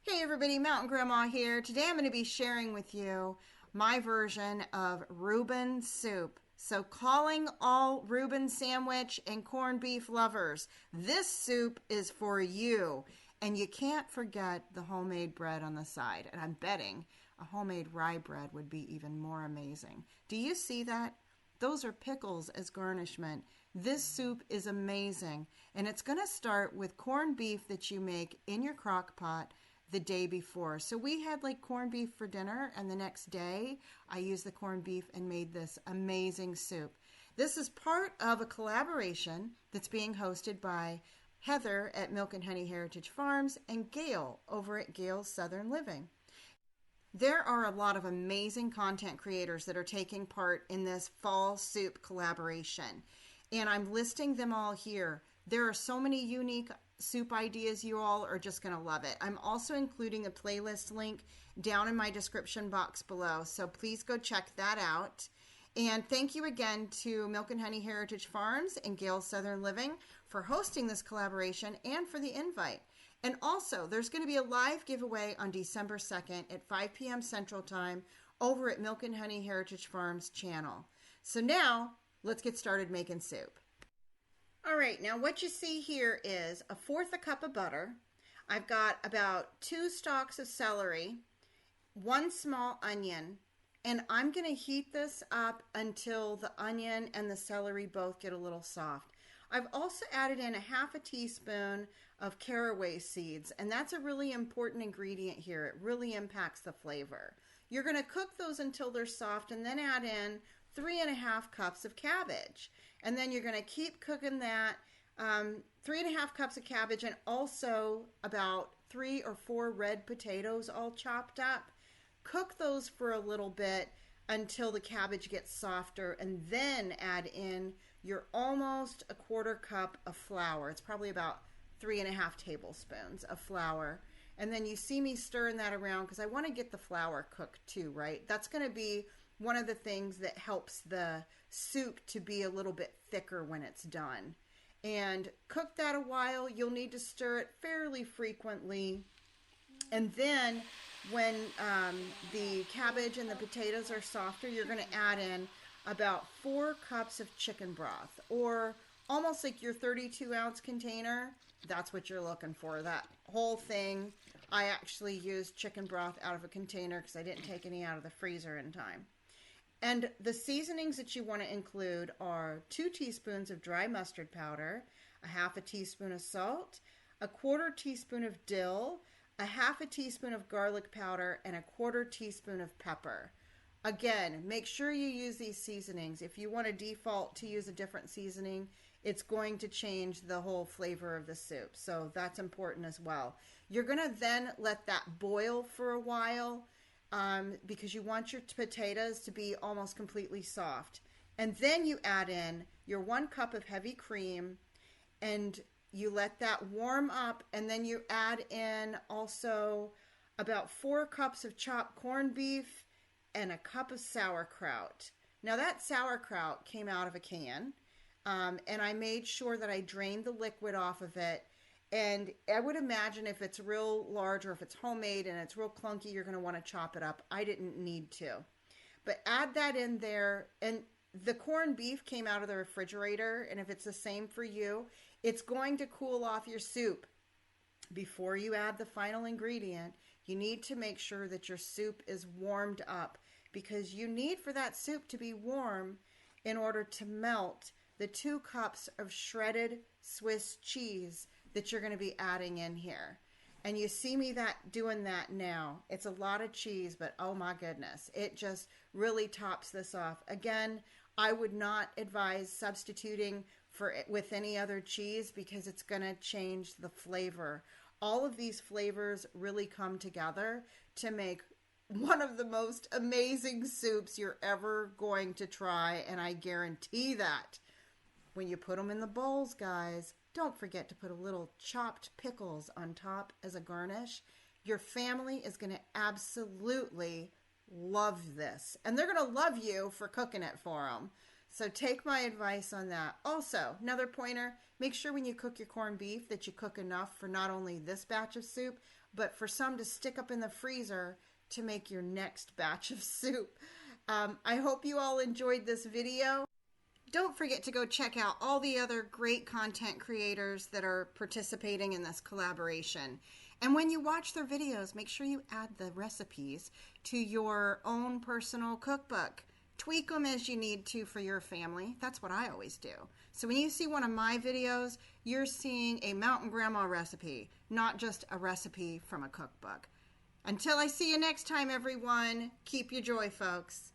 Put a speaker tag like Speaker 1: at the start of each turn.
Speaker 1: Hey everybody, Mountain Grandma here. Today I'm going to be sharing with you my version of Reuben soup. So calling all Reuben sandwich and corned beef lovers, this soup is for you. And you can't forget the homemade bread on the side. And I'm betting a homemade rye bread would be even more amazing. Do you see that? Those are pickles as garnishment. This soup is amazing. And it's going to start with corned beef that you make in your crock pot the day before. So we had like corned beef for dinner, and the next day I used the corned beef and made this amazing soup. This is part of a collaboration that's being hosted by Heather at Milk and Honey Heritage Farms and Gail over at Gail's Southern Living. There are a lot of amazing content creators that are taking part in this fall soup collaboration, and I'm listing them all here. There are so many unique soup ideas. You all are just going to love it. I'm also including a playlist link down in my description box below, so please go check that out. And thank you again to Milk and Honey Heritage Farms and Gail's Southern Living for hosting this collaboration and for the invite. And also, there's going to be a live giveaway on December 2nd at 5 p.m. Central Time over at Milk and Honey Heritage Farms channel. So now, let's get started making soup. All right, now what you see here is 1/4 cup of butter. I've got about 2 stalks of celery, 1 small onion, and I'm going to heat this up until the onion and the celery both get a little soft. I've also added in 1/2 teaspoon of carraway seeds, and that's a really important ingredient here. It really impacts the flavor. You're going to cook those until they're soft and then add in 3½ cups of cabbage. And then you're going to keep cooking that 3½ cups of cabbage, and also about 3 or 4 red potatoes all chopped up. Cook those for a little bit until the cabbage gets softer, and then add in your almost 1/4 cup of flour. It's probably about 3½ tablespoons of flour. And then you see me stirring that around because I want to get the flour cooked too, right? That's going to be one of the things that helps the soup to be a little bit thicker when it's done. And cook that a while. You'll need to stir it fairly frequently. And then when the cabbage and the potatoes are softer, you're going to add in about 4 cups of chicken broth, or almost like your 32-ounce container. That's what you're looking for, that whole thing. I actually used chicken broth out of a container because I didn't take any out of the freezer in time. And the seasonings that you want to include are 2 teaspoons of dry mustard powder, 1/2 teaspoon of salt, 1/4 teaspoon of dill, 1/2 teaspoon of garlic powder, and 1/4 teaspoon of pepper. Again, make sure you use these seasonings. If you want to default to use a different seasoning, it's going to change the whole flavor of the soup. So that's important as well. You're going to then let that boil for a while because you want your potatoes to be almost completely soft. And then you add in your 1 cup of heavy cream, and you let that warm up, and then you add in also about 4 cups of chopped corned beef and 1 cup of sauerkraut. Now that sauerkraut came out of a can, and I made sure that I drained the liquid off of it. And I would imagine if it's real large or if it's homemade and it's real clunky, you're going to want to chop it up. I didn't need to. But add that in there. And the corned beef came out of the refrigerator, and if it's the same for you, it's going to cool off your soup. Before you add the final ingredient, you need to make sure that your soup is warmed up, because you need for that soup to be warm in order to melt the 2 cups of shredded Swiss cheese that you're going to be adding in here. And you see me doing that now. It's a lot of cheese, but oh my goodness, it just really tops this off. Again, I would not advise substituting with any other cheese because it's going to change the flavor. All of these flavors really come together to make one of the most amazing soups you're ever going to try, and I guarantee that. When you put them in the bowls, guys, don't forget to put a little chopped pickles on top as a garnish. Your family is going to absolutely love this. And they're going to love you for cooking it for them. So take my advice on that. Also, another pointer, make sure when you cook your corned beef that you cook enough for not only this batch of soup, but for some to stick up in the freezer to make your next batch of soup. I hope you all enjoyed this video. Don't forget to go check out all the other great content creators that are participating in this collaboration. And when you watch their videos, make sure you add the recipes to your own personal cookbook. Tweak them as you need to for your family. That's what I always do. So when you see one of my videos, you're seeing a mountain grandma recipe, not just a recipe from a cookbook. Until I see you next time, everyone, keep your joy, folks.